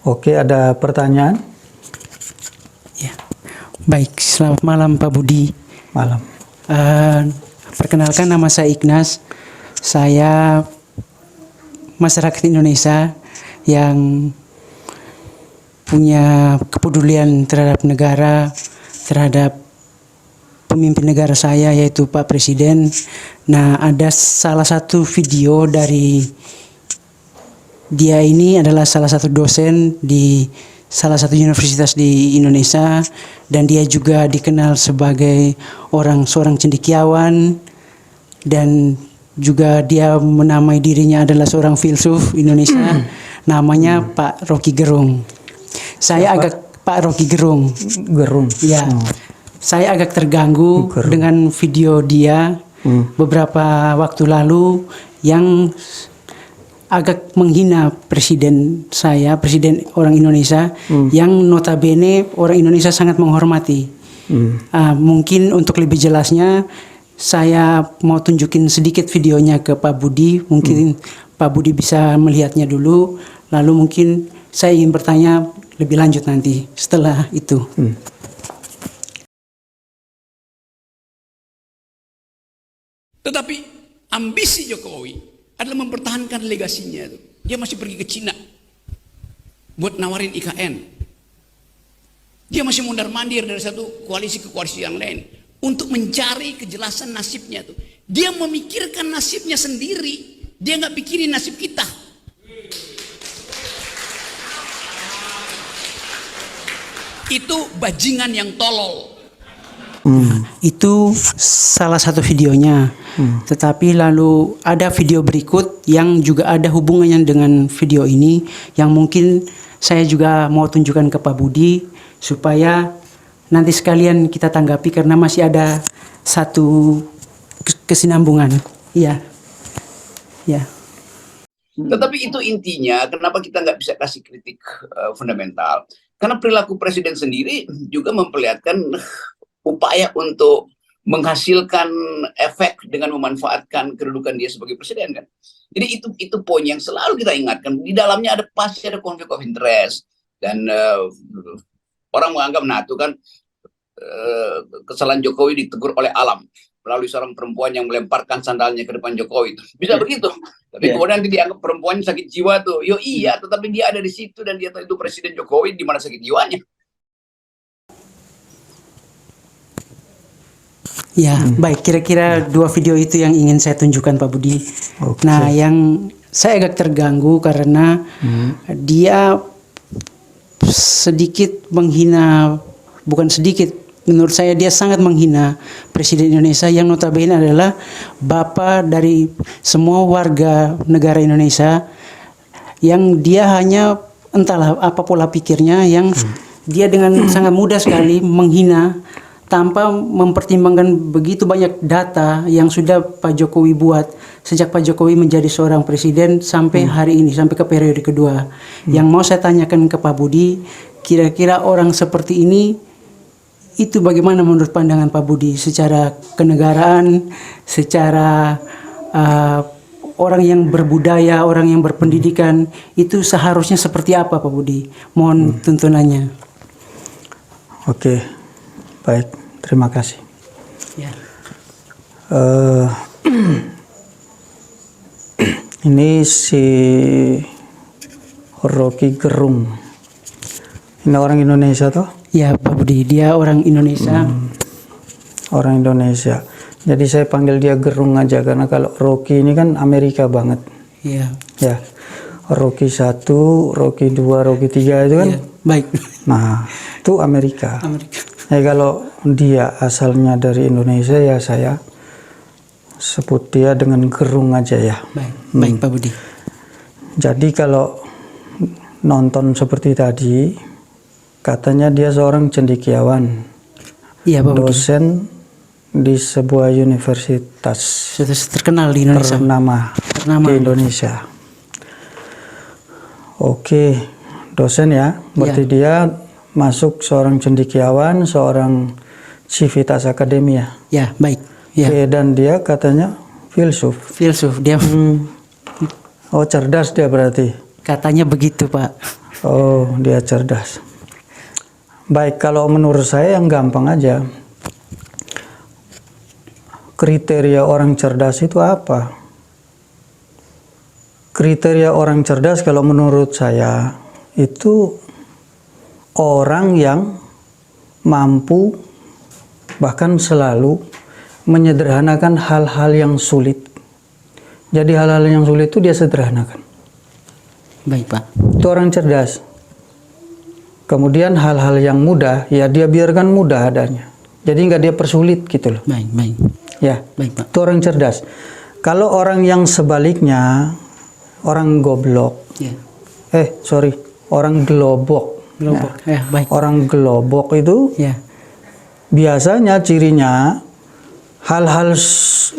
Oke, ada pertanyaan? Ya, baik. Selamat malam Pak Budi. Malam. Perkenalkan, nama saya Ignas. Saya masyarakat Indonesia yang punya kepedulian terhadap negara, terhadap pemimpin negara saya, yaitu Pak Presiden. Nah, ada salah satu video dari dia, ini adalah salah satu dosen di salah satu universitas di Indonesia, dan dia juga dikenal sebagai seorang cendekiawan, dan juga dia menamai dirinya adalah seorang filsuf Indonesia. Namanya Pak Rocky Gerung. Pak Rocky Gerung. Gerung. Ya. Saya agak terganggu dengan video dia beberapa waktu lalu yang agak menghina presiden orang Indonesia, yang notabene orang Indonesia sangat menghormati. Mungkin untuk lebih jelasnya saya mau tunjukin sedikit videonya ke Pak Budi. Mungkin Pak Budi bisa melihatnya dulu, lalu mungkin saya ingin bertanya lebih lanjut nanti setelah itu. Tetapi ambisi Jokowi adalah mempertahankan legasinya. Dia masih pergi ke Cina buat nawarin IKN. Dia masih mondar-mandir dari satu koalisi ke koalisi yang lain untuk mencari kejelasan nasibnya tuh. Dia memikirkan nasibnya sendiri. Dia nggak pikirin nasib kita. Itu bajingan yang tolol. Itu salah satu videonya. Tetapi lalu ada video berikut yang juga ada hubungannya dengan video ini, yang mungkin saya juga mau tunjukkan ke Pak Budi supaya nanti sekalian kita tanggapi, karena masih ada satu kesinambungan. Iya. Ya. Tetapi itu intinya kenapa kita nggak bisa kasih kritik fundamental. Karena perilaku presiden sendiri juga memperlihatkan upaya untuk menghasilkan efek dengan memanfaatkan kedudukan dia sebagai presiden, kan. Jadi itu poin yang selalu kita ingatkan. Di dalamnya pasti ada konflik of interest, dan orang menganggap itu kan kesalahan Jokowi ditegur oleh alam melalui seorang perempuan yang melemparkan sandalnya ke depan Jokowi. Bisa begitu. Tapi kemudian nanti dianggap perempuannya sakit jiwa tuh. Iya, tetapi dia ada di situ dan dia tahu itu Presiden Jokowi, di mana sakit jiwanya. Ya, baik. Kira-kira dua video itu yang ingin saya tunjukkan Pak Budi. Nah, yang saya agak terganggu karena dia sedikit menghina, bukan sedikit, menurut saya dia sangat menghina Presiden Indonesia yang notabene adalah bapak dari semua warga negara Indonesia, yang dia hanya entahlah apa pola pikirnya, yang dia dengan sangat mudah sekali menghina tanpa mempertimbangkan begitu banyak data yang sudah Pak Jokowi buat sejak Pak Jokowi menjadi seorang presiden sampai hari ini, sampai ke periode kedua. Yang mau saya tanyakan ke Pak Budi, kira-kira orang seperti ini itu bagaimana menurut pandangan Pak Budi secara kenegaraan, secara orang yang berbudaya, orang yang berpendidikan, itu seharusnya seperti apa Pak Budi? Mohon tuntunannya. Oke, baik, terima kasih. Ya. Ini si Rocky Gerung. Ini orang Indonesia toh? Ya Pak Budi, dia orang Indonesia. Orang Indonesia. Jadi saya panggil dia Gerung aja, karena kalau Rocky ini kan Amerika banget. Iya. Ya. Rocky 1, Rocky 2, Rocky 3 itu kan. Ya, baik. Nah, itu Amerika. Amerika. Ya, kalau dia asalnya dari Indonesia, ya saya sebut dia dengan Gerung aja ya. Baik, baik Pak Budi. Jadi kalau nonton seperti tadi, katanya dia seorang cendekiawan. Iya Pak Budi. Dosen di sebuah universitas Sudah terkenal di Indonesia. ternama di Indonesia. Oke, dosen ya. Berarti dia masuk seorang cendekiawan, seorang civitas akademia. Ya, baik. Ya. Oke, dan dia katanya filsuf. Filsuf, dia Oh, cerdas dia berarti. katanya begitu Pak. Oh, dia cerdas. Baik, kalau menurut saya yang gampang aja. Kriteria orang cerdas itu apa? Kriteria orang cerdas kalau menurut saya itu orang yang mampu bahkan selalu menyederhanakan hal-hal yang sulit. Jadi hal-hal yang sulit itu dia sederhanakan. Baik, Pak. Itu orang cerdas. Kemudian hal-hal yang mudah, ya dia biarkan mudah adanya. Jadi nggak dia persulit gitu loh. Baik, baik. Ya, Baik, Pak. itu orang cerdas. Kalau orang yang sebaliknya, orang goblok. Ya. Orang gelobok. Gelobok. Ya, baik. Orang gelobok itu Ya. biasanya cirinya hal-hal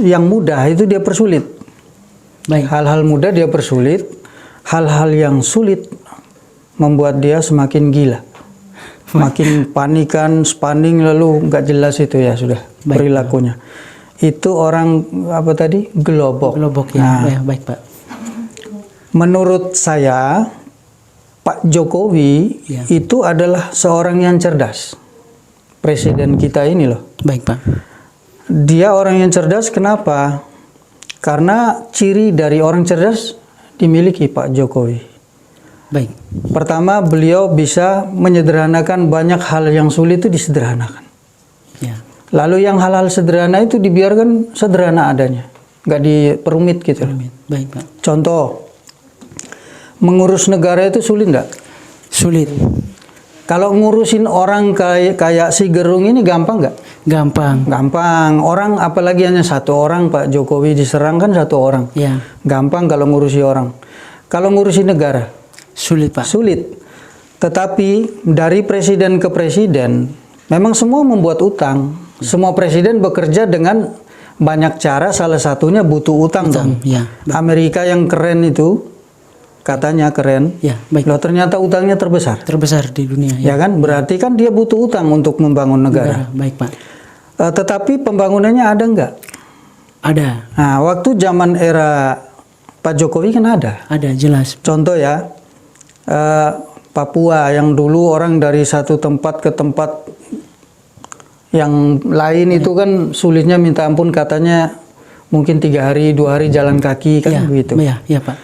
yang mudah itu dia persulit. Baik. Hal-hal mudah dia persulit, hal-hal yang sulit membuat dia semakin gila. Makin panikan, spanning, lalu nggak jelas itu ya sudah Baik. perilakunya. Itu orang apa tadi? Gelobok. Gelobok ya. Nah, Ya, baik, Pak. menurut saya Pak Jokowi Ya. itu adalah seorang yang cerdas. Presiden kita ini loh. Baik, Pak. Dia orang yang cerdas kenapa? Karena ciri dari orang cerdas dimiliki Pak Jokowi. Baik. Pertama, beliau bisa menyederhanakan banyak hal yang sulit itu disederhanakan. Ya. Lalu yang hal-hal sederhana itu dibiarkan sederhana adanya. Nggak diperumit gitu. Baik, Pak. Contoh, mengurus negara itu sulit nggak? Sulit. Kalau ngurusin orang kayak si Gerung ini gampang nggak? Gampang. Gampang. Orang apalagi hanya satu orang, Pak Jokowi diserang kan satu orang. Ya. Gampang kalau ngurusi orang. Kalau ngurusi negara, Sulit, Pak. sulit. Tetapi dari presiden ke presiden, memang semua membuat utang. Semua presiden bekerja dengan banyak cara, salah satunya butuh utang dong. Ya. Amerika yang keren itu, katanya keren. Ya, baik. Loh ternyata utangnya terbesar. Terbesar di dunia. Ya kan? Berarti kan dia butuh utang untuk membangun negara. Baik, Pak. Tetapi pembangunannya ada nggak? Ada. Nah, waktu zaman era Pak Jokowi kan ada. Ada, jelas. Contoh ya, Papua yang dulu orang dari satu tempat ke tempat yang lain itu kan sulitnya minta ampun, katanya mungkin 3 hari 2 hari jalan kaki kan Ya, begitu. ya, ya, Pak.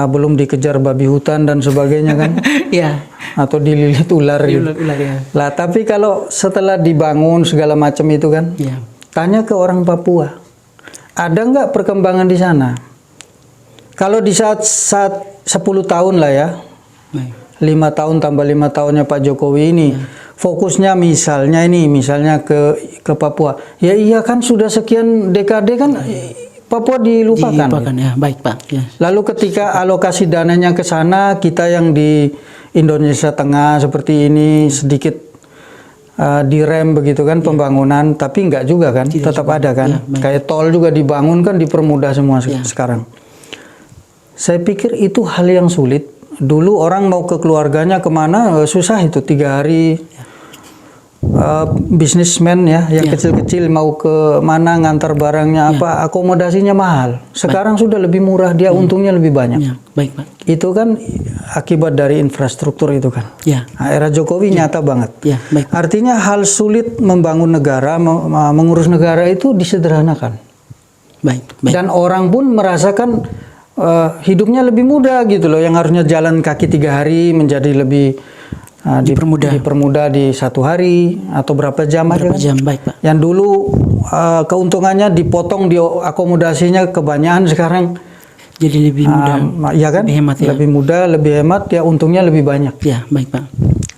Belum dikejar babi hutan dan sebagainya kan, Ya. atau dililit ular gitu. Ular, ya. Lah tapi kalau setelah dibangun segala macam itu kan, Ya. tanya ke orang Papua, ada nggak perkembangan di sana? Kalau di saat 10 tahun lah ya, Baik. 5 tahun tambah 5 tahunnya Pak Jokowi ini, fokusnya misalnya ke Papua. Ya iya kan sudah sekian dekade kan Papua dilupakan. Dilupakan, ya. Baik, Pak. Ya. Lalu ketika alokasi dananya ke sana, kita yang di Indonesia Tengah seperti ini sedikit direm begitu kan pembangunan, tapi enggak juga kan, tetap ada kan. Ya, baik. Kayak tol juga dibangun kan, dipermudah semua Ya. sekarang. Saya pikir itu hal yang sulit. Dulu orang mau ke keluarganya kemana susah itu 3 hari. Bisnismen ya, yang Ya. kecil-kecil mau ke mana ngantar barangnya apa, akomodasinya mahal. Sekarang sudah lebih murah, dia untungnya lebih banyak. Ya, baik, Pak. Itu kan akibat dari infrastruktur itu kan. Ya. Nah, era Jokowi nyata banget. Ya, baik. Artinya hal sulit membangun negara, mengurus negara itu disederhanakan. Baik, baik. Dan orang pun merasakan hidupnya lebih mudah gitu loh. Yang harusnya jalan kaki 3 hari menjadi lebih dipermudah di 1 hari atau berapa jam aja Berapa kan? jam, baik, Pak. Yang dulu keuntungannya dipotong di akomodasinya kebanyakan, sekarang Jadi lebih mudah. ya kan? Lebih hemat, ya. Lebih mudah, lebih hemat, ya untungnya lebih banyak. Ya, baik, Pak.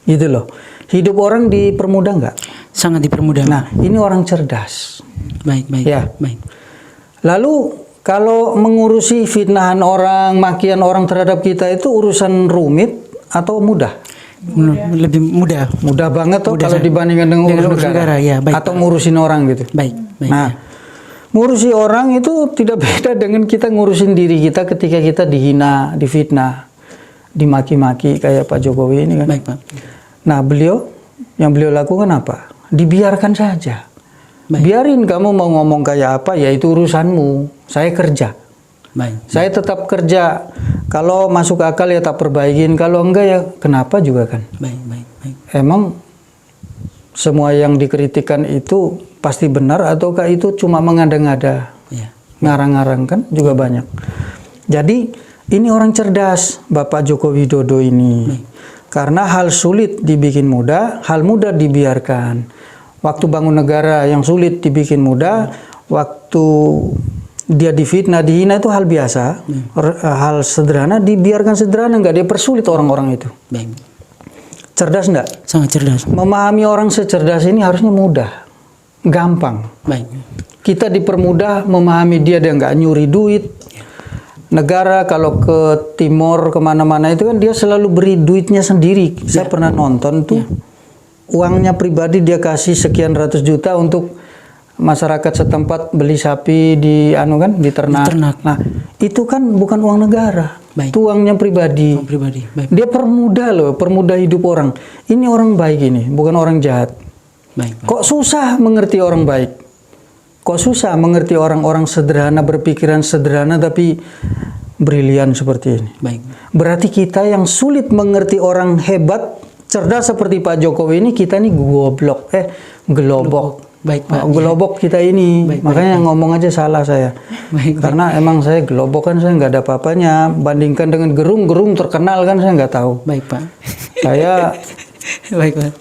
Gitu loh. Hidup orang dipermudah nggak? Sangat dipermudah. Nah, ini orang cerdas. Baik, baik. Ya. Baik. Lalu kalau mengurusi fitnahan orang, makian orang terhadap kita itu urusan rumit atau mudah? Lebih mudah. Mudah banget tuh Mudah, kalau Sir. dibandingkan dengan urus negara. Ya, baik, atau Pak. ngurusin orang gitu. Baik, baik. Nah, ngurusi orang itu tidak beda dengan kita ngurusin diri kita ketika kita dihina, difitnah, dimaki-maki kayak Pak Jokowi ini kan. Baik, Pak. Nah, yang beliau lakukan apa? Dibiarkan saja. Baik. Biarin kamu mau ngomong kayak apa, ya itu urusanmu. Saya kerja. Baik. Saya tetap kerja. Kalau masuk akal ya tak perbaikin, kalau enggak ya kenapa juga kan. Baik, baik, baik. Emang semua yang dikritikkan itu pasti benar ataukah itu cuma mengada-ngada, Ya. ngarang-ngarang kan juga banyak. Jadi ini orang cerdas Bapak Joko Widodo ini. Karena hal sulit dibikin mudah, hal mudah dibiarkan. Waktu bangun negara yang sulit dibikin mudah, waktu dia difitnah, dihina itu hal biasa, hal sederhana dibiarkan sederhana, nggak dia persulit orang-orang itu. Baik. Cerdas nggak? Sangat cerdas. Memahami orang secerdas ini harusnya mudah, gampang. Baik. Kita dipermudah memahami dia nggak nyuri duit. Negara kalau ke timur kemana-mana itu kan dia selalu beri duitnya sendiri. Saya pernah nonton tuh, uangnya pribadi dia kasih sekian ratus juta untuk masyarakat setempat beli sapi di di ternak. Nah, itu kan bukan uang negara. Baik. Itu uangnya pribadi. Uang pribadi. Baik. Dia permudah loh, permudah hidup orang. Ini orang baik ini, bukan orang jahat. Baik. Kok susah mengerti orang baik? Kok susah mengerti orang-orang sederhana, berpikiran sederhana tapi brilian seperti ini? Baik. Berarti kita yang sulit mengerti orang hebat, cerdas seperti Pak Jokowi ini, kita ini goblok, gelobok. Baik, Pak. Gelobok kita ini. Baik, makanya ngomong aja salah saya. Baik, Karena emang saya gelobok kan saya nggak ada apa-apanya. Bandingkan dengan gerung terkenal kan saya nggak tahu. Baik, Pak. Saya Baik, Pak.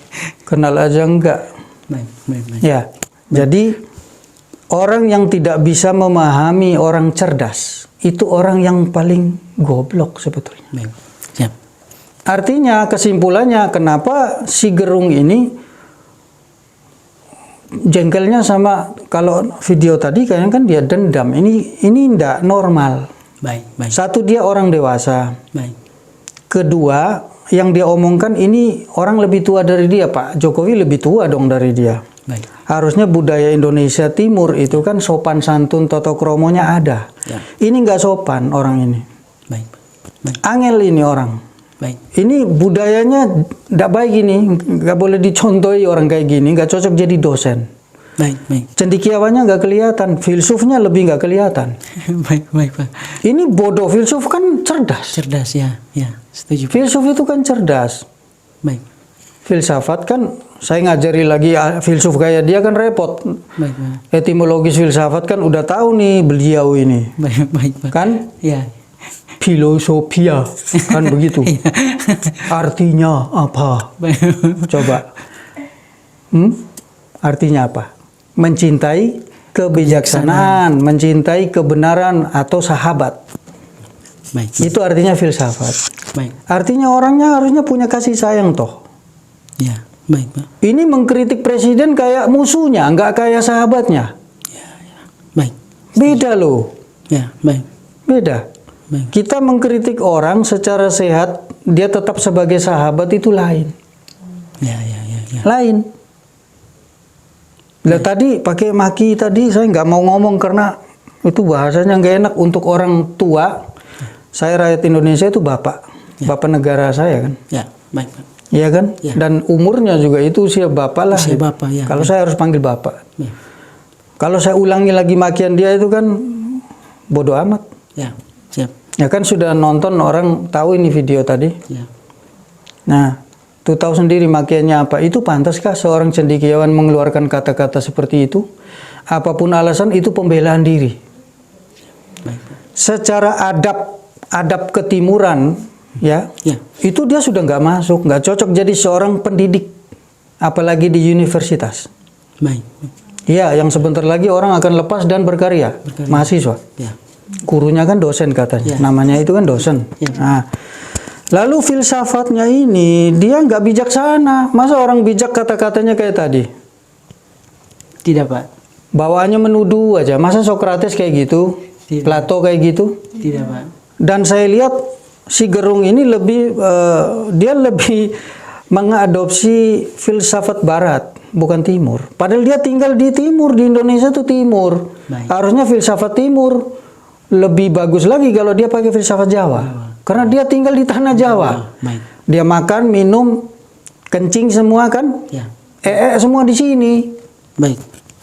kenal aja enggak. Baik, baik, baik. Ya, jadi orang yang tidak bisa memahami orang cerdas itu orang yang paling goblok sebetulnya. Baik. Siap. Artinya kesimpulannya kenapa si Gerung ini jengkelnya sama kalau video tadi kayaknya kan dia dendam. Ini tidak normal. Baik, baik. Satu dia orang dewasa. Baik. Kedua yang dia omongkan ini orang lebih tua dari dia, Pak Jokowi lebih tua dong dari dia. Baik. Harusnya budaya Indonesia Timur itu kan sopan santun toto kromonya ada. Ya. Ini nggak sopan orang ini. Baik. Baik. Angel ini orang. Baik. Ini budayanya tidak baik ini, nggak boleh dicontohi orang kayak gini, nggak cocok jadi dosen. Baik, baik. Cendekiawannya nggak kelihatan, filsufnya lebih nggak kelihatan. Baik, baik, Pak. Ini bodoh, filsuf kan cerdas. Cerdas ya. Ya, setuju, Pak. Filsuf itu kan cerdas. Baik. Filsafat kan saya ngajari lagi filsuf kayak dia kan repot. Baik, Pak. Etimologis filsafat kan udah tahu nih beliau ini. Baik, baik, Pak. Kan Ya. filosofia kan begitu. Artinya apa? Baik. Coba. Artinya apa? Mencintai kebijaksanaan, mencintai kebenaran atau sahabat. Baik. Itu artinya filsafat. Baik. Artinya orangnya harusnya punya kasih sayang toh. Ya, baik, Pak. Ini mengkritik presiden kayak musuhnya, nggak kayak sahabatnya. Baik. Beda loh. Ya, baik. Beda. Baik. Kita mengkritik orang secara sehat, dia tetap sebagai sahabat itu lain. Ya, ya, ya, ya. Lain. Lah tadi pakai maki tadi saya nggak mau ngomong karena itu bahasanya nggak enak untuk orang tua. Saya rakyat Indonesia itu bapak, bapak negara saya kan. Ya, baik, Pak. Iya kan? Ya. Dan umurnya juga itu usia bapak lah. Usia bapak, ya. Kalau saya harus panggil bapak. Ya. Kalau saya ulangi lagi makian dia itu kan bodoh amat. Ya, siap. Ya kan sudah nonton orang tahu ini video tadi. Ya. Nah, tuh tahu sendiri makiannya apa. Itu pantaskah seorang cendekiawan mengeluarkan kata-kata seperti itu? Apapun alasan itu pembelaan diri. Baik, Pak. Secara adab ketimuran, ya, Ya. itu dia sudah nggak masuk, nggak cocok jadi seorang pendidik, apalagi di universitas. Baik. Ya, yang sebentar lagi orang akan lepas dan berkarya. Mahasiswa. Ya. Gurunya kan dosen katanya, Ya. namanya itu kan dosen. Ya. Nah, lalu filsafatnya ini dia nggak bijaksana. Masa orang bijak kata-katanya kayak tadi? Tidak, Pak. Bawaannya menuduh aja. Masa Sokrates kayak gitu? Tidak. Plato kayak gitu? Tidak, Pak. Dan saya lihat si Gerung ini dia lebih mengadopsi filsafat Barat, bukan Timur. Padahal dia tinggal di Timur, di Indonesia tuh Timur. Baik. Harusnya filsafat Timur lebih bagus lagi kalau dia pakai filsafat Jawa. Karena dia tinggal di tanah Jawa. Baik. Dia makan, minum, kencing semua kan? Ya. Semua di sini. Baik.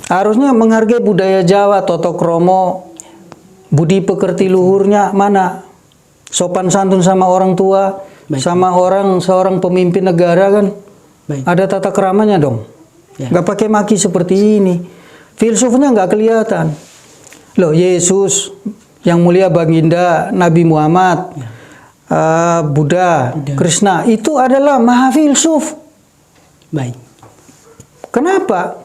Harusnya menghargai budaya Jawa, toto kromo, budi pekerti luhurnya mana? sopan santun sama orang tua, Baik. sama seorang pemimpin negara kan. Baik. Ada tata keramanya dong. Ya. Nggak pakai maki seperti ini. Filsufnya nggak kelihatan. Loh, Yesus, yang mulia baginda Nabi Muhammad, Buddha, Krishna, itu adalah maha filsuf. Baik. Kenapa?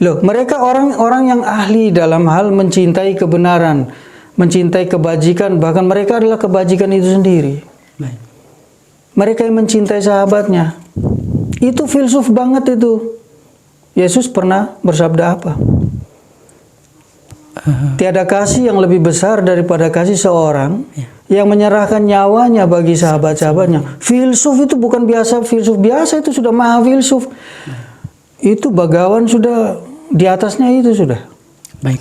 Loh, mereka orang-orang yang ahli dalam hal mencintai kebenaran, mencintai kebajikan, bahkan mereka adalah kebajikan itu sendiri. Baik. Mereka yang mencintai sahabatnya. Itu filsuf banget itu. Yesus pernah bersabda apa? Tiada kasih yang lebih besar daripada kasih seorang yang menyerahkan nyawanya bagi sahabat-sahabatnya. Filsuf itu bukan biasa filsuf biasa, itu sudah maha filsuf. Itu bagawan sudah di atasnya itu sudah. Baik.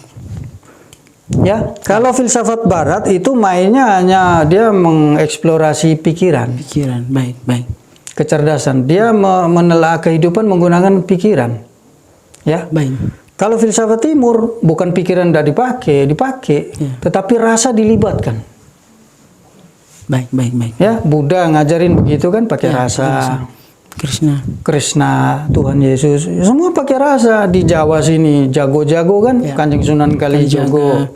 Ya, kalau filsafat barat itu mainnya hanya dia mengeksplorasi pikiran, Pikiran. Baik, baik. kecerdasan. Dia menelaah kehidupan menggunakan pikiran. Ya. Baik. Kalau filsafat timur bukan pikiran tidak dipakai, Ya. tetapi rasa dilibatkan. Baik, baik, baik. Ya, Buddha ngajarin begitu kan, pakai Ya, rasa. Krishna. Krishna, Tuhan Yesus, semua pakai rasa. Di Jawa sini jago-jago kan, Ya. Kanjeng Sunan Kalijogo.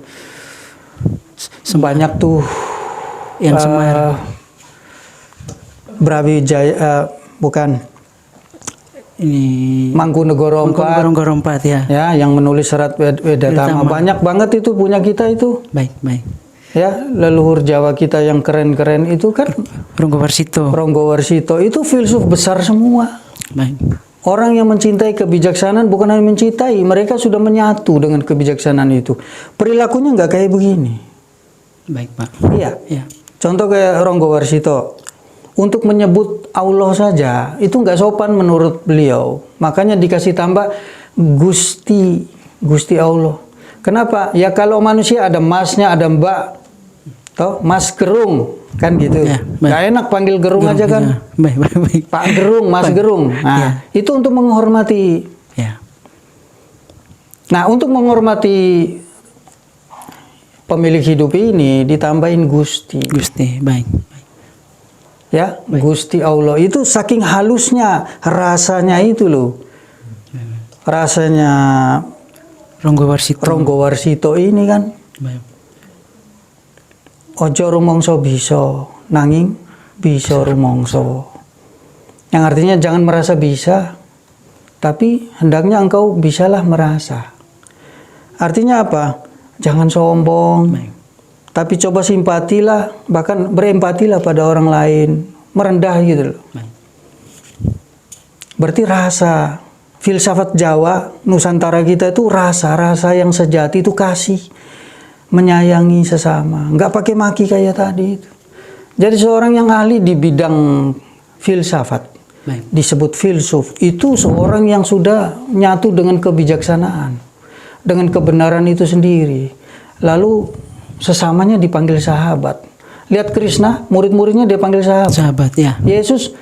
Sebanyak tuh Yang Semar. Brawijaya, bukan Ini Mangkunegoro IV. Mangkunegoro IV ya. Ya, yang menulis serat Wedatama. Banyak banget itu punya kita itu. Baik, baik. Ya, leluhur Jawa kita yang keren-keren itu kan Ronggowarsito. Ronggowarsito itu filsuf besar semua. Baik. Orang yang mencintai kebijaksanaan bukan hanya mencintai, mereka sudah menyatu dengan kebijaksanaan itu. Perilakunya nggak kayak begini. Baik, Pak. Iya. Ya. Contoh kayak Ronggowarsito. Untuk menyebut Allah saja itu nggak sopan menurut beliau. Makanya dikasih tambah Gusti Allah. Kenapa? Ya kalau manusia ada masnya, ada mbak. Toh, Mas Gerung kan gitu. Ya, baik. Gak enak panggil Gerung aja kan. Ya. Baik, baik, baik. Pak Gerung, Mas Baik. Gerung. Nah, Ya. itu untuk menghormati. Ya. Nah, untuk menghormati pemilik hidup ini ditambahin Gusti. Gusti, baik. Ya, Gusti Allah itu saking halusnya rasanya itu loh. Rasanya Ronggowarsito. Ronggowarsito ini kan Baik. ojo rumongso bisa, nanging bisa rumongso. Yang artinya jangan merasa bisa, tapi hendaknya engkau bisalah merasa. Artinya apa? Jangan sombong, tapi coba simpatilah, bahkan berempatilah pada orang lain, merendah gitu loh. Baik. Berarti rasa. Filsafat Jawa, Nusantara kita itu rasa yang sejati itu kasih, menyayangi sesama, nggak pakai maki kayak tadi itu. Jadi seorang yang ahli di bidang filsafat, Baik. disebut filsuf, itu seorang yang sudah nyatu dengan kebijaksanaan, dengan kebenaran itu sendiri. Lalu sesamanya dipanggil sahabat. Lihat Krishna, murid-muridnya dia panggil sahabat. Sahabat ya. Yesus,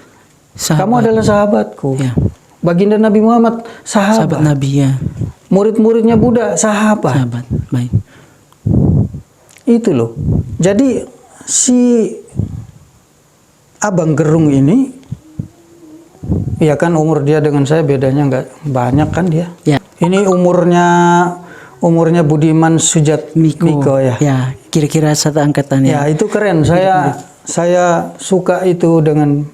Sahabat. kamu adalah sahabatku. Ya. Baginda Nabi Muhammad, Sahabat sahabat. Nabi ya. Murid-muridnya Buddha, sahabat. Sahabat. Baik. Itu loh. Jadi si Abang Gerung ini, ya kan umur dia dengan saya bedanya nggak banyak kan dia. Ya. Ini umurnya Budiman Sujatmiko ya. Ya, kira-kira satu angkatan Ya ya. itu keren. Saya suka itu dengan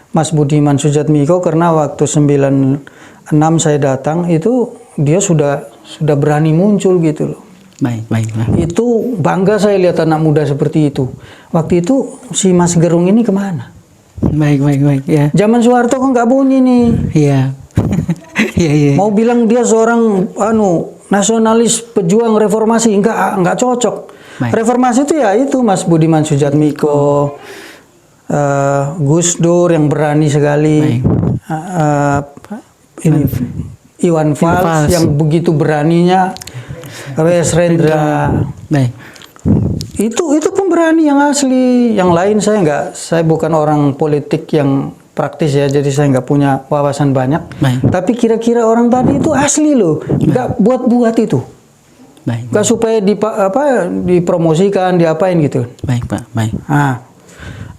Mas Budiman Sujatmiko karena waktu 96 saya datang itu dia sudah berani muncul gitu loh. Baik, baik, baik. Itu bangga saya lihat anak muda seperti itu. Waktu itu si Mas Gerung ini kemana? Baik, baik, baik. Ya. Zaman Soeharto kok nggak bunyi nih. Iya. Iya, iya. Mau bilang dia seorang nasionalis pejuang reformasi nggak cocok. Baik. Reformasi itu ya itu Mas Budiman Sujatmiko, Gus Dur yang berani sekali, ini Iwan Fals yang begitu beraninya, W.S. Rendra. Baik. Itu pemberani yang asli. Yang lain saya bukan orang politik yang praktis ya, jadi saya nggak punya wawasan banyak. Baik. Tapi kira-kira orang tadi itu asli loh, nggak buat-buat itu. Baik. Nggak supaya dipromosikan, diapain gitu. Baik, Pak. Baik. Nah,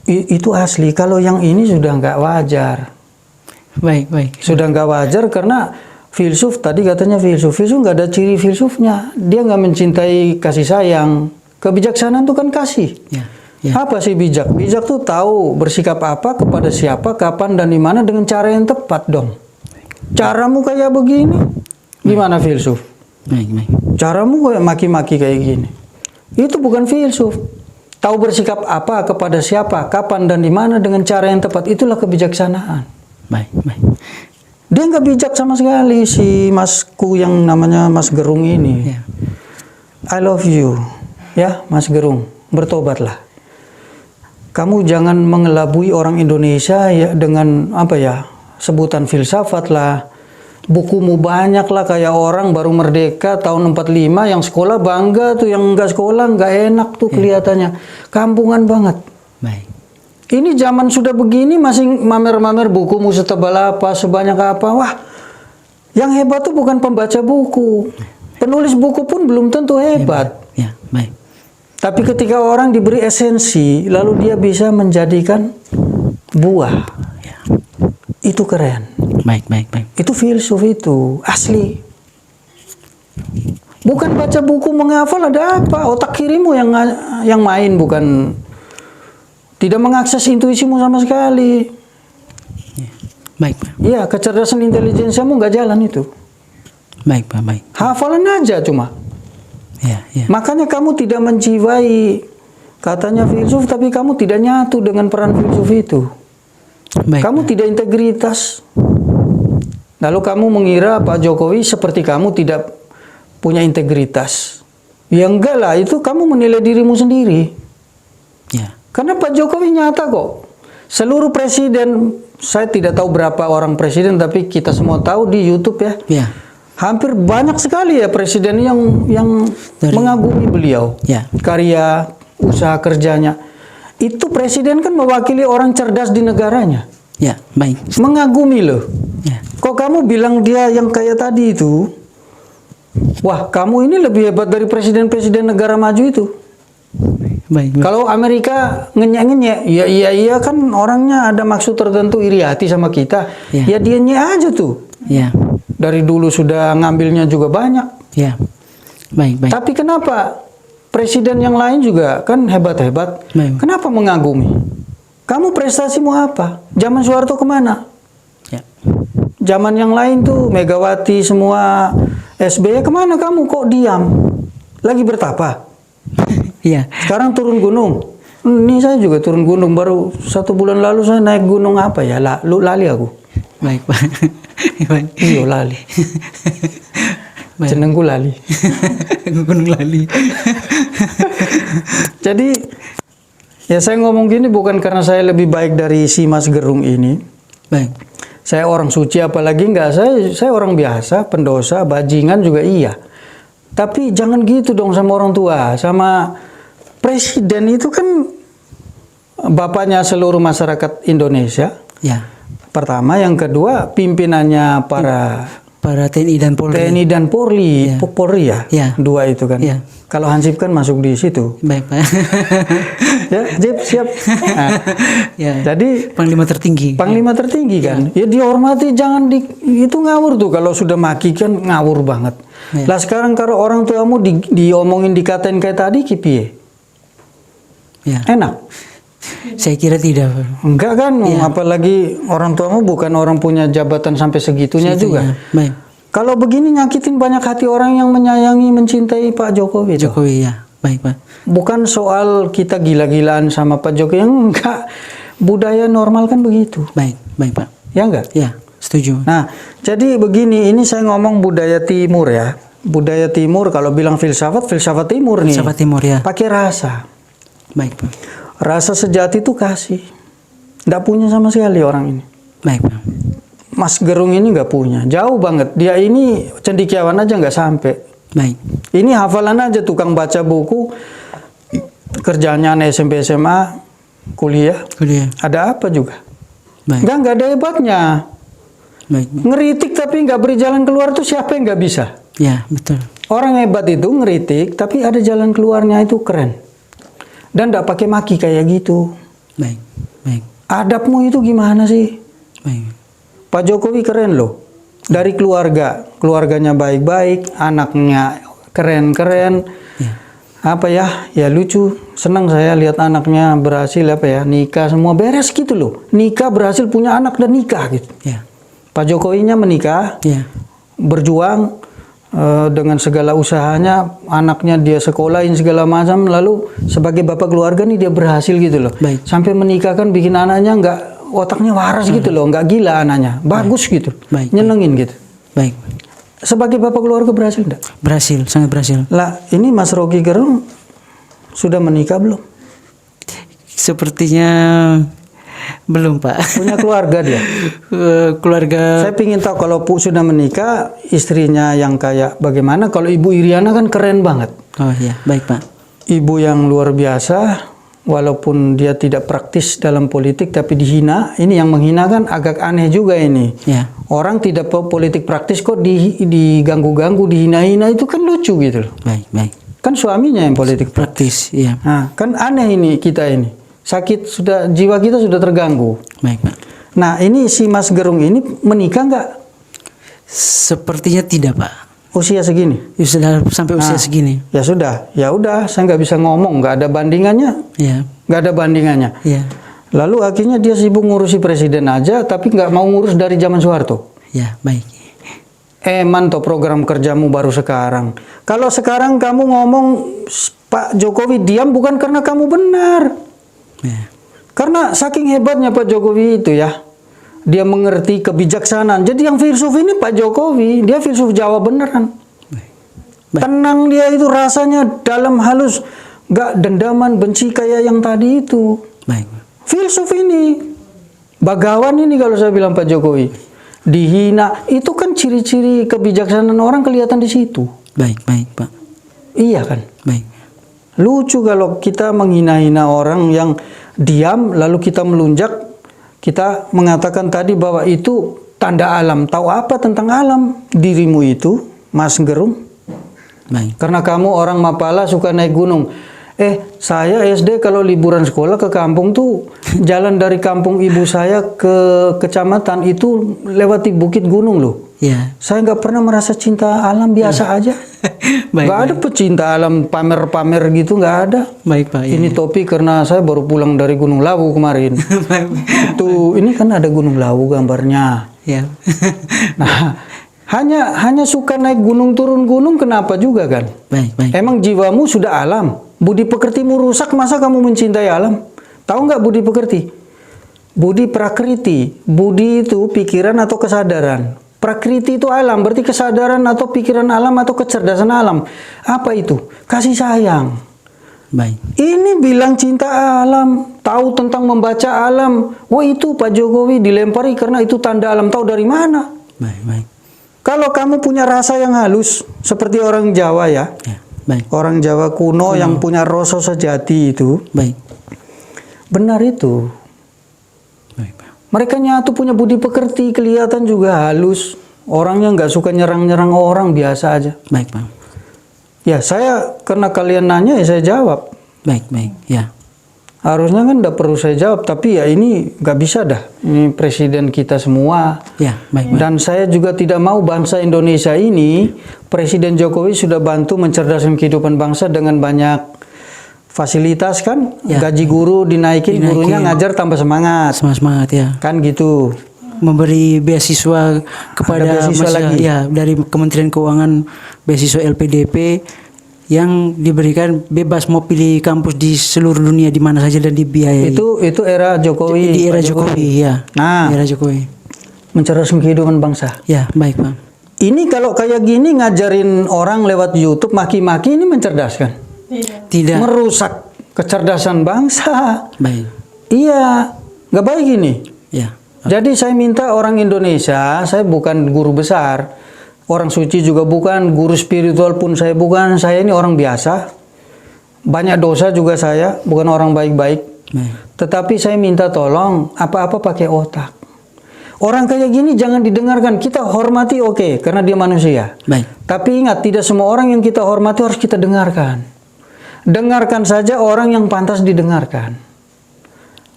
itu asli. Kalau yang ini sudah nggak wajar. Baik, baik. Sudah nggak wajar karena filsuf, tadi katanya filsuf nggak ada ciri filsufnya. Dia nggak mencintai kasih sayang. Kebijaksanaan itu kan kasih. Ya. Ya. Apa sih bijak? Bijak tuh tahu bersikap apa kepada siapa, kapan dan di mana dengan cara yang tepat dong. Caramu kayak begini, gimana filsuf? Baik, baik. Caramu kayak maki-maki kayak gini. Itu bukan filsuf. Tahu bersikap apa kepada siapa, kapan dan di mana dengan cara yang tepat, itulah kebijaksanaan. Baik, baik. Dia nggak bijak sama sekali si masku yang namanya Mas Gerung ini. Ya. I love you, ya Mas Gerung, bertobatlah. Kamu jangan mengelabui orang Indonesia ya dengan apa ya, sebutan filsafat lah. Bukumu banyak lah, kayak orang baru merdeka tahun 45 yang sekolah bangga tuh, yang enggak sekolah nggak enak tuh kelihatannya. Kampungan banget. Baik. Ini zaman sudah begini masih mamer-mamer bukumu setebal apa, sebanyak apa. Wah, yang hebat tuh bukan pembaca buku. Penulis buku pun belum tentu hebat. Ya, baik. Tapi ketika orang diberi esensi, lalu dia bisa menjadikan buah. Ya. Itu keren. Baik, baik, baik. Itu filsuf itu, asli. Bukan baca buku menghafal, ada apa? Otak kirimu yang main, bukan. Tidak mengakses intuisimu sama sekali. Ya. Baik, Pak. Iya, kecerdasan intelijensiamu nggak jalan itu. Baik, Pak, baik. Hafalan aja cuma. Ya, ya. Makanya kamu tidak menjiwai, katanya filsuf, tapi kamu tidak nyatu dengan peran filsuf itu. Baik. Kamu tidak integritas. Lalu kamu mengira Pak Jokowi seperti kamu tidak punya integritas. Ya enggak lah, itu kamu menilai dirimu sendiri. Ya. Karena Pak Jokowi nyata kok. Seluruh presiden, saya tidak tahu berapa orang presiden, tapi kita semua tahu di YouTube ya. Ya. Hampir banyak sekali ya presiden yang mengagumi beliau. Ya. Karya, usaha kerjanya. Itu presiden kan mewakili orang cerdas di negaranya. Ya, baik. Mengagumi loh. Ya. Kok kamu bilang dia yang kayak tadi itu? Wah, kamu ini lebih hebat dari presiden-presiden negara maju itu. Baik. Kalau Amerika ngenyek-ngenyek, iya kan orangnya ada maksud tertentu, iri hati sama kita. Ya. Ya dia nyek aja tuh. Ya. Dari dulu sudah ngambilnya juga banyak. Ya. Baik, baik. Tapi kenapa presiden yang lain juga kan hebat-hebat? Baik. Kenapa mengagumi? Kamu prestasimu apa? Zaman Soeharto kemana? Ya. Zaman yang lain tuh Megawati semua, SBY kemana kamu kok diam? Lagi bertapa? Iya. Sekarang turun gunung. Ini saya juga turun gunung, baru 1 bulan lalu saya naik gunung apa ya? Lali aku. Baik, Pak. Baik. Iya lali. Baik. Jenengku lali. Gunung Lali. Jadi ya saya ngomong gini bukan karena saya lebih baik dari si Mas Gerung ini. Baik. Saya orang suci apalagi enggak, saya orang biasa, pendosa, bajingan juga iya. Tapi jangan gitu dong sama orang tua, sama presiden itu kan bapaknya seluruh masyarakat Indonesia. Ya. Pertama, yang kedua pimpinannya para TNI dan Polri. TNI dan Polri, Ya. Polri ya, Ya. dua itu kan. Ya. Kalau Hansip kan masuk di situ. Baik, Pak. Ya, Hansip siap. Nah, Ya. jadi Panglima tertinggi. Panglima tertinggi kan, ya dihormati, jangan itu ngawur tuh kalau sudah maki kan ngawur banget. Ya. Lah sekarang kalau orang tuamu diomongin dikatain kayak tadi kipiye? Ya. Enak? Saya kira tidak, Pak. Enggak kan, Ya. apalagi orang tuamu bukan orang punya jabatan sampai segitunya juga. Baik. Kalau begini nyakitin banyak hati orang yang menyayangi, mencintai Pak Jokowi. tuh. Jokowi ya. Baik, Pak. Bukan soal kita gila-gilaan sama Pak Jokowi, enggak. Budaya normal kan begitu. Baik, baik, Pak. Ya enggak? Ya, setuju. Nah, jadi begini, ini saya ngomong budaya timur ya. Budaya timur kalau bilang filsafat timur nih. Filsafat timur ya. Pakai rasa. Baik, Pak. Rasa sejati itu kasih. Nggak punya sama sekali orang ini. Baik, Pak. Mas Gerung ini nggak punya. Jauh banget. Dia ini cendekiawan aja nggak sampai. Baik. Ini hafalan aja, tukang baca buku. Kerjaannya anak SMP SMA, kuliah. Kuliah. Ada apa juga? Baik. Nggak ada hebatnya. Baik. Ngeritik tapi nggak beri jalan keluar tuh siapa yang nggak bisa? Ya, betul. Orang hebat itu ngeritik, tapi ada jalan keluarnya, itu keren. Dan tidak pakai maki kayak gitu. Baik, baik, Adabmu itu gimana sih? baik. Pak Jokowi keren loh. Dari keluarganya baik-baik, anaknya keren-keren. Ya, Apa ya? Ya lucu. Senang saya lihat anaknya berhasil nikah semua beres gitu loh. Nikah berhasil punya anak dan nikah gitu. ya, Pak Jokowinya menikah, ya, berjuang dengan segala usahanya, anaknya dia sekolahin segala macam, lalu sebagai bapak keluarga nih dia berhasil gitu loh. Baik. Sampai menikahkan bikin anaknya nggak, otaknya waras gitu loh, nggak gila anaknya, bagus gitu, Baik, nyenengin gitu. baik. Sebagai bapak keluarga berhasil enggak? Berhasil, sangat berhasil. Lah ini Mas Rocky Gerung sudah menikah belum? Sepertinya belum, Pak. Punya keluarga dia. Keluarga. Saya ingin tahu kalau sudah menikah, istrinya yang kayak bagaimana? Kalau Ibu Iriana kan keren banget. Oh ya, baik, Pak. Ibu yang luar biasa, walaupun dia tidak praktis dalam politik tapi dihina. Ini yang menghina kan agak aneh juga ini. Ya, Orang tidak politik praktis kok diganggu-ganggu, dihina-hina, itu kan lucu gitu loh. baik, baik. Kan suaminya yang politik praktis. Praktis, ya. Nah, kan aneh ini kita ini. Sakit sudah, jiwa kita sudah terganggu. Baik, Pak. Nah, ini si Mas Gerung ini menikah nggak Sepertinya tidak, Pak. usia segini? Ya, sudah sampai usia Nah, segini. Ya sudah, saya nggak bisa ngomong, nggak ada bandingannya, Ya, nggak ada bandingannya. ya, Lalu akhirnya dia sibuk ngurusi presiden aja, tapi nggak mau ngurus dari zaman Soeharto. ya, baik. Mantap program kerjamu baru sekarang. Kalau sekarang kamu ngomong Pak Jokowi diam bukan karena kamu benar. Ya, Karena saking hebatnya Pak Jokowi itu ya. Dia mengerti kebijaksanaan. Jadi yang filsuf ini Pak Jokowi, dia filsuf Jawa beneran. Baik. Tenang dia itu rasanya dalam halus. Nggak dendaman, benci kayak yang tadi itu. baik. Filsuf ini. Bagawan ini kalau saya bilang Pak Jokowi. Dihina. Itu kan ciri-ciri kebijaksanaan orang kelihatan di situ. Baik, baik, Pak. Iya kan? Baik. Lucu kalau kita menghina-hina orang yang diam lalu kita melunjak. Kita mengatakan tadi bahwa itu tanda alam. Tahu apa tentang alam? Dirimu itu, Mas Gerung. Baik. Karena kamu orang Mapala suka naik gunung. Saya SD kalau liburan sekolah ke kampung tuh jalan dari kampung ibu saya ke kecamatan itu lewati bukit gunung loh. Ya. Saya nggak pernah merasa cinta alam, biasa aja. Baik, Nggak ada pecinta alam pamer-pamer gitu, nggak ada. Baik, Pak. Ya. Ini topi karena saya baru pulang dari Gunung Lawu kemarin. Tuh, ini kan ada Gunung Lawu gambarnya. Ya. Nah, hanya suka naik gunung turun gunung kenapa juga kan? Baik, baik. Emang jiwamu sudah alam. Budi pekertimu rusak, masa kamu mencintai alam? Tahu nggak budi pekerti? Budi prakriti. Budi itu pikiran atau kesadaran. Prakriti itu alam, berarti kesadaran atau pikiran alam atau kecerdasan alam. Apa itu? Kasih sayang. Baik. Ini bilang cinta alam, tahu tentang membaca alam. Wah itu Pak Jokowi dilempari karena itu tanda alam. Tahu dari mana? Baik, baik. Kalau kamu punya rasa yang halus, seperti orang Jawa ya. Ya, baik. Orang Jawa kuno yang punya rasa sejati itu. Baik. Benar itu. Baik, Pak. Mereka nyatu punya budi pekerti, kelihatan juga halus. Orangnya nggak suka nyerang-nyerang orang, biasa aja. Baik, Pak. Ya saya, karena kalian nanya ya saya jawab. Baik, baik. Ya. Harusnya kan nggak perlu saya jawab, tapi ya ini nggak bisa dah. Ini presiden kita semua. Ya, baik, baik. Dan saya juga tidak mau bangsa Indonesia ini, Presiden Jokowi sudah bantu mencerdaskan kehidupan bangsa dengan banyak fasilitas kan. Ya. Gaji guru dinaikin, gurunya ngajar tambah semangat. Semangat ya. Kan gitu. Memberi beasiswa kepada beasiswa lagi. ya dari Kementerian Keuangan, beasiswa LPDP yang diberikan bebas mau pilih kampus di seluruh dunia di mana saja dan dibiayai. Itu era Jokowi. Di era Pak Jokowi, ya. Nah, Di era Jokowi. mencerdaskan kehidupan bangsa. Ya, baik, Pak. Ini kalau kayak gini ngajarin orang lewat YouTube maki-maki, ini mencerdaskan. Tidak. Merusak kecerdasan bangsa. Baik. Iya, nggak baik ini. Ya. Jadi saya minta orang Indonesia, saya bukan guru besar, orang suci juga bukan, guru spiritual pun saya bukan, saya ini orang biasa. Banyak dosa juga saya, bukan orang baik-baik. Baik. Tetapi saya minta tolong, apa-apa pakai otak. Orang kayak gini jangan didengarkan. Kita hormati oke, karena dia manusia. Baik. Tapi ingat, tidak semua orang yang kita hormati harus kita dengarkan. Dengarkan saja orang yang pantas didengarkan.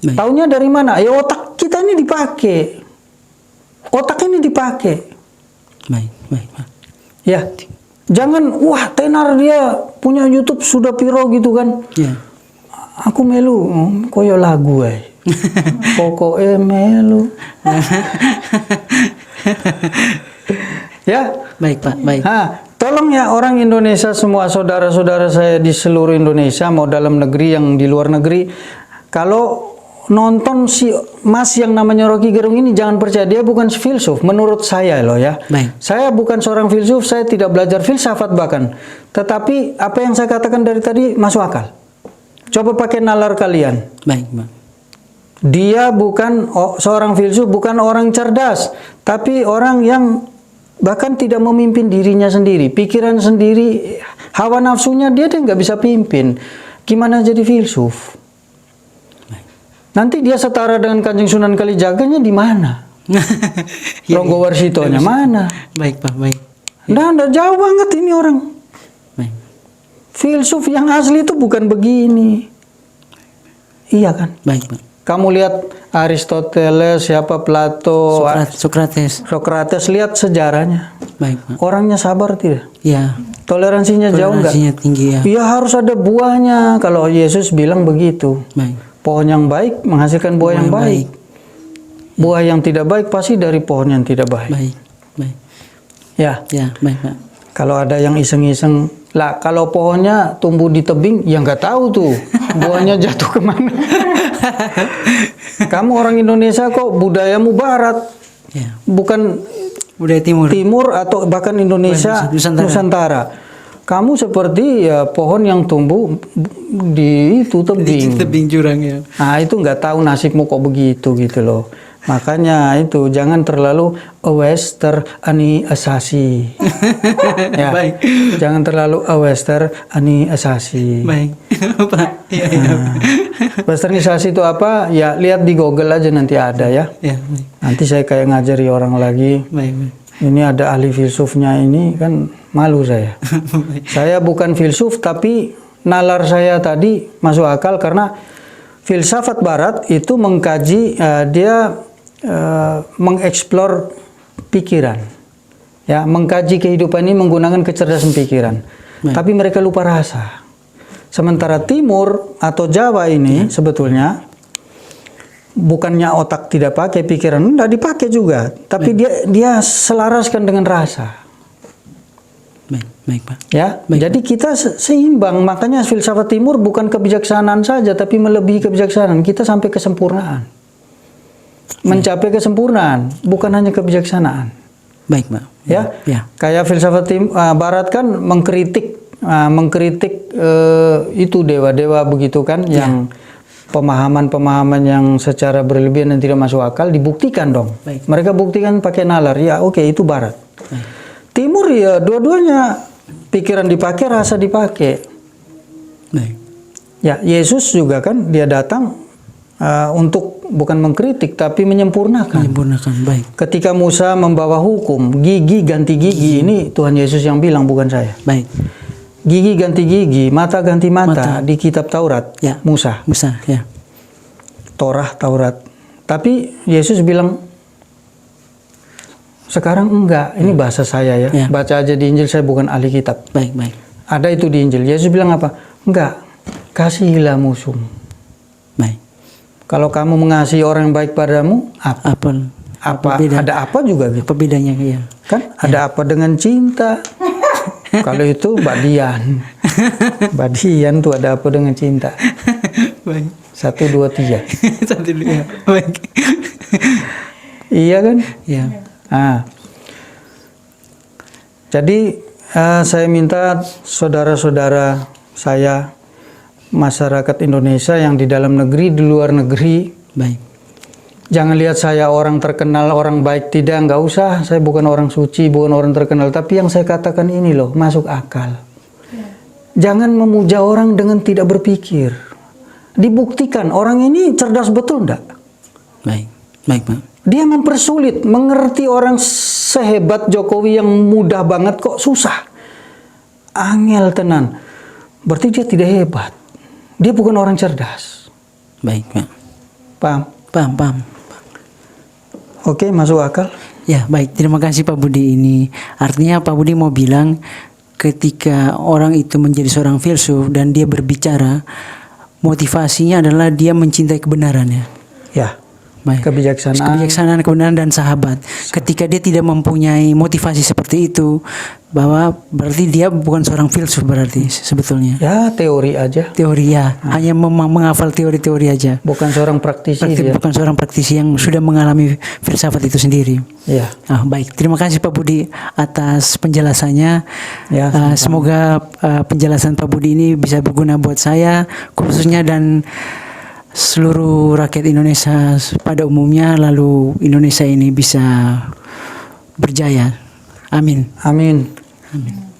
Baik. Taunya dari mana? Ya otak kita ini dipakai. Otak ini dipakai. Baik, baik, Pak. Ya. Jangan, wah tenar dia punya YouTube sudah piro gitu kan. Ya. Aku melu, koyo lagu pokoknya melu. Ya. Baik, Pak. Baik. Tolong ya orang Indonesia semua, saudara-saudara saya di seluruh Indonesia, mau dalam negeri yang di luar negeri, kalau nonton si Mas yang namanya Rocky Gerung ini jangan percaya, dia bukan filsuf menurut saya loh ya. Baik. Saya bukan seorang filsuf, saya tidak belajar filsafat bahkan. Tetapi apa yang saya katakan dari tadi masuk akal. Coba pakai nalar kalian. Baik, Pak. Dia bukan seorang filsuf, bukan orang cerdas, tapi orang yang bahkan tidak memimpin dirinya sendiri, pikiran sendiri, hawa nafsunya dia nggak bisa pimpin. Gimana jadi filsuf? Nanti dia setara dengan Kanjeng Sunan Kalijaganya di mana? Ronggo Warsitonya mana? Baik, Pak. Baik. Nah, jauh banget ini orang. Baik. Filsuf yang asli itu bukan begini. Iya kan? Baik, Pak. Kamu lihat Aristoteles, siapa Plato, Sokrates, lihat sejarahnya. Baik, Pak. Orangnya sabar tidak? Ya. Toleransinya jauh enggak? Toleransinya tinggi ya. Iya, harus ada buahnya. Kalau Yesus bilang begitu. Baik. Pohon yang baik menghasilkan buah yang baik. Buah yang tidak baik pasti dari pohon yang tidak baik. Baik. Baik. Ya. Ya, baik, Pak. Kalau ada yang iseng-iseng, lah kalau pohonnya tumbuh di tebing, ya nggak tahu tuh buahnya jatuh kemana. Kamu orang Indonesia kok budayamu Barat, Ya. bukan Budaya Timur. atau bahkan Indonesia Nusantara. Nusantara. Kamu seperti ya pohon yang tumbuh di itu tebing. Tebing jurang ya. Nah itu nggak tahu nasibmu kok begitu gitu loh. Makanya itu jangan terlalu awester ani asasi. Ya, Baik. jangan terlalu awester ani asasi. Baik. Pak. Iya, iya. Westernisasi itu apa? Ya lihat di Google aja nanti ada ya. Ya, baik. Nanti saya kayak ngajari orang lagi. Baik, baik. Ini ada ahli filsufnya ini kan malu saya. Saya bukan filsuf tapi nalar saya tadi masuk akal karena filsafat Barat itu mengkaji dia mengeksplor pikiran, ya mengkaji kehidupan ini menggunakan kecerdasan pikiran. Tapi mereka lupa rasa. Sementara Timur atau Jawa ini sebetulnya bukannya otak tidak pakai, pikiran tidak dipakai juga, tapi dia selaraskan dengan rasa. Baik, baik, Pak. Ya, jadi kita seimbang. Makanya filsafat Timur bukan kebijaksanaan saja, tapi melebihi kebijaksanaan. Kita sampai kesempurnaan, mencapai kesempurnaan, bukan hanya kebijaksanaan. Baik, Pak. Ya, Ya. kayak filsafat Barat kan mengkritik itu dewa-dewa begitu kan, yang pemahaman-pemahaman yang secara berlebihan dan tidak masuk akal dibuktikan dong. Baik. Mereka buktikan pakai nalar. Ya, oke, itu Barat. Baik. Timur ya dua-duanya pikiran dipakai, rasa dipakai. Baik. Ya, Yesus juga kan dia datang untuk bukan mengkritik tapi menyempurnakan. Menyempurnakan, baik. Ketika Musa membawa hukum, gigi ganti gigi, ini Tuhan Yesus yang bilang bukan saya. Baik. Gigi ganti gigi, mata ganti mata, di kitab Taurat, Ya. Musa, Musa, ya. Taurat. Tapi Yesus bilang sekarang enggak, ini bahasa saya ya. Ya. Baca aja di Injil, saya bukan ahli kitab. Baik, baik. Ada itu di Injil. Yesus bilang apa? Enggak, kasihilah musuhmu. Baik. Kalau kamu mengasihi orang yang baik padamu, apa? beda? Ada apa juga gitu? Apa bedanya ya? Kan ada apa dengan cinta? Kalau itu badian. Badian tuh ada apa dengan cinta? Baik. 1, 2, 3. Satu dulu ya. Baik. Iya kan? Ya. Nah, jadi saya minta saudara-saudara saya, masyarakat Indonesia yang di dalam negeri, di luar negeri, Baik. jangan lihat saya orang terkenal, orang baik, tidak, nggak usah. Saya bukan orang suci, bukan orang terkenal. Tapi yang saya katakan ini loh, masuk akal. Jangan memuja orang dengan tidak berpikir. Dibuktikan orang ini cerdas betul enggak? Baik. Baik, Pak. Dia mempersulit, mengerti orang sehebat Jokowi yang mudah banget kok susah. Angel tenan. Berarti dia tidak hebat. Dia bukan orang cerdas. Baik, Pak. Paham? Paham. Oke, masuk akal. Ya, baik. Terima kasih Pak Budi. Ini artinya Pak Budi mau bilang ketika orang itu menjadi seorang filsuf dan dia berbicara, motivasinya adalah dia mencintai kebenarannya. Ya. Baik. Kebijaksanaan. Kebenaran dan sahabat. Ketika dia tidak mempunyai motivasi seperti itu, bahwa berarti dia bukan seorang filsuf berarti sebetulnya. Ya, teori aja. Teori ya, hanya menghafal teori-teori aja. Bukan seorang praktisi dia. Bukan seorang praktisi yang sudah mengalami filsafat itu sendiri. Ya. Baik, terima kasih Pak Budi atas penjelasannya. Ya, semoga penjelasan Pak Budi ini bisa berguna buat saya khususnya dan seluruh rakyat Indonesia pada umumnya, lalu Indonesia ini bisa berjaya. Amin. Amin. Amin.